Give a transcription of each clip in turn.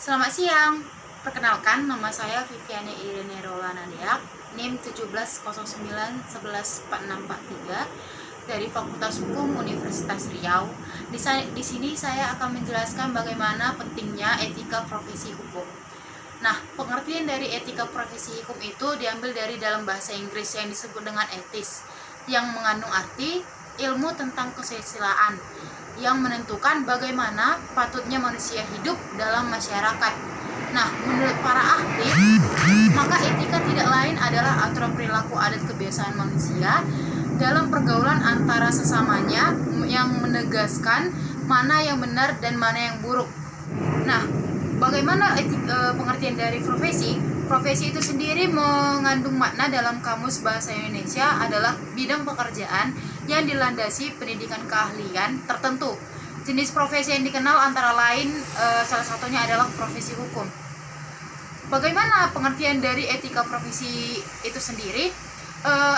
Selamat siang, perkenalkan nama saya Viviane Irene Rolanadiak, NIM 1709114643 dari Fakultas Hukum Universitas Riau. Di sini saya akan menjelaskan bagaimana pentingnya etika profesi hukum. Nah, pengertian dari etika profesi hukum itu diambil dari dalam bahasa Inggris yang disebut dengan etis, yang mengandung arti ilmu tentang kesusilaan, yang menentukan bagaimana patutnya manusia hidup dalam masyarakat. Nah, menurut para ahli, maka etika tidak lain adalah aturan perilaku adat kebiasaan manusia dalam pergaulan antara sesamanya yang menegaskan mana yang benar dan mana yang buruk. Nah, bagaimana pengertian dari profesi? Profesi itu sendiri mengandung makna dalam kamus bahasa Indonesia adalah bidang pekerjaan yang dilandasi pendidikan keahlian tertentu. Jenis profesi yang dikenal antara lain salah satunya adalah profesi hukum. Bagaimana pengertian dari etika profesi itu sendiri?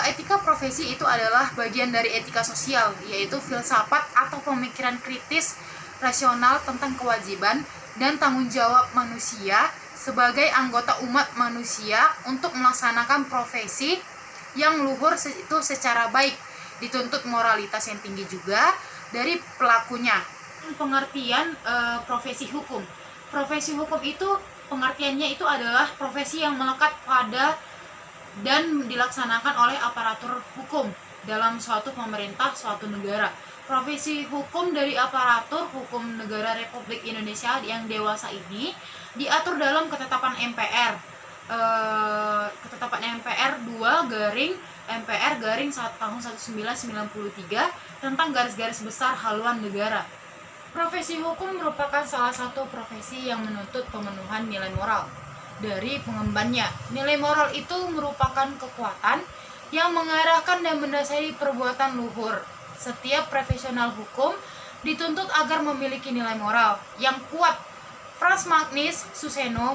Etika profesi itu adalah bagian dari etika sosial, yaitu filsafat atau pemikiran kritis rasional tentang kewajiban dan tanggung jawab manusia sebagai anggota umat manusia untuk melaksanakan profesi yang luhur itu secara baik, dituntut moralitas yang tinggi juga dari pelakunya. Pengertian profesi hukum. Profesi hukum itu pengertiannya itu adalah profesi yang melekat pada dan dilaksanakan oleh aparatur hukum dalam suatu pemerintah, suatu negara. Profesi hukum dari aparatur hukum negara Republik Indonesia yang dewasa ini diatur dalam ketetapan MPR. Ketetapan MPR 2/MPR tahun 1993 tentang garis-garis besar haluan negara. Profesi hukum merupakan salah satu profesi yang menuntut pemenuhan nilai moral dari pengembannya. Nilai moral itu merupakan kekuatan yang mengarahkan dan mendasari perbuatan luhur. Setiap profesional hukum dituntut agar memiliki nilai moral yang kuat. Franz Magnus Suseno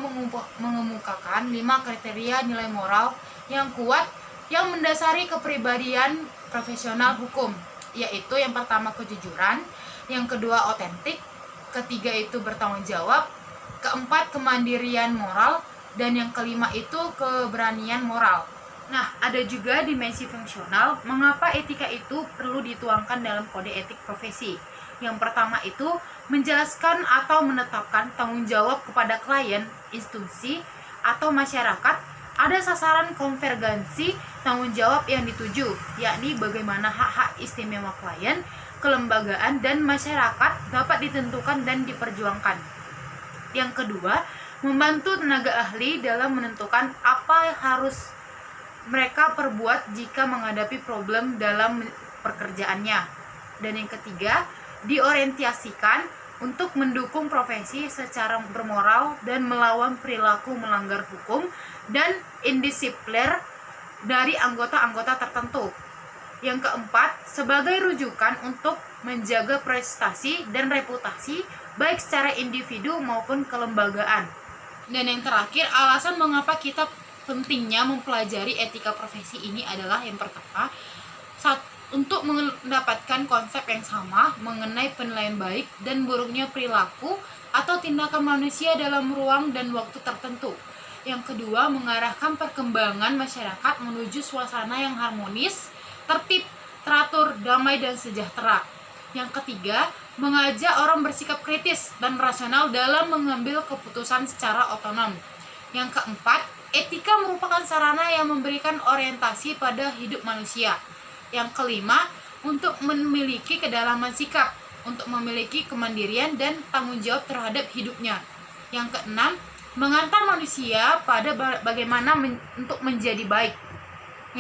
mengemukakan 5 kriteria nilai moral yang kuat yang mendasari kepribadian profesional hukum, yaitu yang pertama kejujuran, yang kedua otentik, ketiga itu bertanggung jawab, keempat kemandirian moral, dan yang kelima itu keberanian moral. Nah, ada juga dimensi fungsional, mengapa etika itu perlu dituangkan dalam kode etik profesi. Yang pertama itu menjelaskan atau menetapkan tanggung jawab kepada klien, institusi, atau masyarakat. Ada sasaran konvergensi tanggung jawab yang dituju, yakni bagaimana hak-hak istimewa klien, kelembagaan, dan masyarakat dapat ditentukan dan diperjuangkan. Yang kedua, membantu tenaga ahli dalam menentukan apa yang harus mereka perbuat jika menghadapi problem dalam pekerjaannya. Dan yang ketiga, diorientasikan untuk mendukung profesi secara bermoral dan melawan perilaku melanggar hukum dan indisipliner dari anggota-anggota tertentu. Yang keempat, sebagai rujukan untuk menjaga prestasi dan reputasi baik secara individu maupun kelembagaan. Dan yang terakhir, alasan mengapa kita pentingnya mempelajari etika profesi ini adalah yang pertama, untuk mendapatkan konsep yang sama mengenai penilaian baik dan buruknya perilaku atau tindakan manusia dalam ruang dan waktu tertentu. Yang kedua, mengarahkan perkembangan masyarakat menuju suasana yang harmonis, tertib, teratur, damai, dan sejahtera. Yang ketiga, mengajak orang bersikap kritis dan rasional dalam mengambil keputusan secara otonom. Yang keempat, etika merupakan sarana yang memberikan orientasi pada hidup manusia. Yang kelima, untuk memiliki kedalaman sikap, untuk memiliki kemandirian dan tanggung jawab terhadap hidupnya. Yang keenam, mengantar manusia pada bagaimana untuk menjadi baik.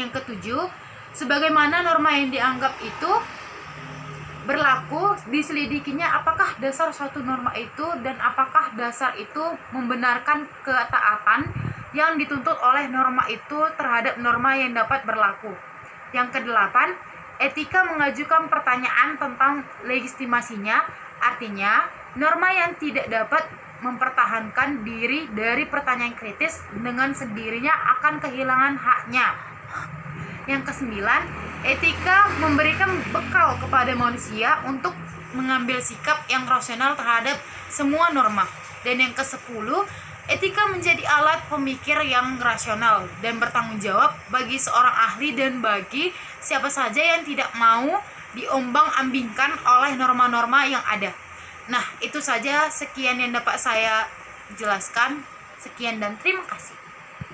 Yang ketujuh, sebagaimana norma yang dianggap itu berlaku, diselidikinya apakah dasar suatu norma itu dan apakah dasar itu membenarkan ketaatan yang dituntut oleh norma itu terhadap norma yang dapat berlaku. Yang kedelapan, etika mengajukan pertanyaan tentang legitimasinya, artinya norma yang tidak dapat mempertahankan diri dari pertanyaan kritis dengan sendirinya akan kehilangan haknya. Yang kesembilan, etika memberikan bekal kepada manusia untuk mengambil sikap yang rasional terhadap semua norma. Dan yang ke-10, etika menjadi alat pemikir yang rasional dan bertanggung jawab bagi seorang ahli dan bagi siapa saja yang tidak mau diombang-ambingkan oleh norma-norma yang ada. Nah, itu saja, sekian yang dapat saya jelaskan. Sekian dan terima kasih.